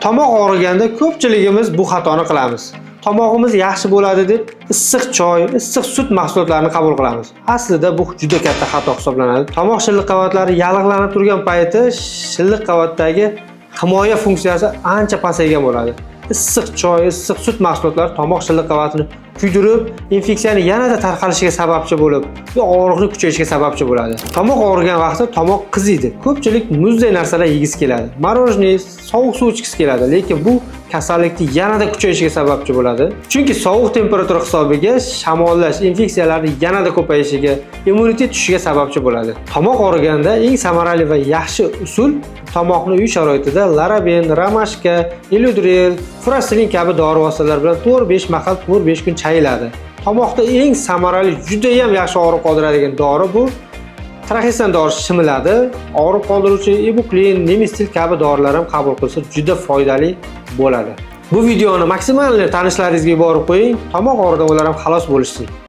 Tomoq og'riganda ko'pchiligimiz bu xatoni qilamiz. Tomog'imiz yaxshi bo'ladi deb issiq choy, issiq sut mahsulotlarini qabul qilamiz. Aslida bu juda katta xato hisoblanadi. Tomoq shilliq qavatlari yallig'lanib turgan payti shilliq qavatdagi himoya funksiyasi ancha pasaygan bo'ladi. Issiq choy, issiq sut mahsulotlari tomoq shilliq qavatini kuydirib, infeksiyani yanada tarqalishiga sababchi bo'lib, og'riqni kuchayishiga sababchi bo'ladi. Tomoq og'rigan vaqtda tomoq qiziydi. Ko'pchilik muzday narsalar yegisi keladi. Morojniy, sovuq suv ichgisi keladi, lekin bu kasallikni yanada kuchayishiga sababchi bo'ladi. Chunki sovuq temperatura hisobiga shamollash infeksiyalarni yanada ko'payishiga, immunitet tushishiga sababchi bo'ladi. Tomoq og'riganda eng samarali va yaxshi usul tomoqni uy sharoitida Laraben, Romashka, Eludrel, Furasilin kabi dori vositalar bilan 4-5 mahal 4-5 kun chayiladi. Tomoqda eng samarali, juda ham yaxshi og'riq qoldiradigan dori bu Traxesan dorisi shimiladi. Og'riq qoldiruvchi Ibuklin, Nemistil kabi dorilar ham qabul qilsa juda foydali bo'ladi. Bu videoni maksimal tanishlaringizga yuborib qo'ying, tomoq og'riqdan ular ham xalos bo'lishsin.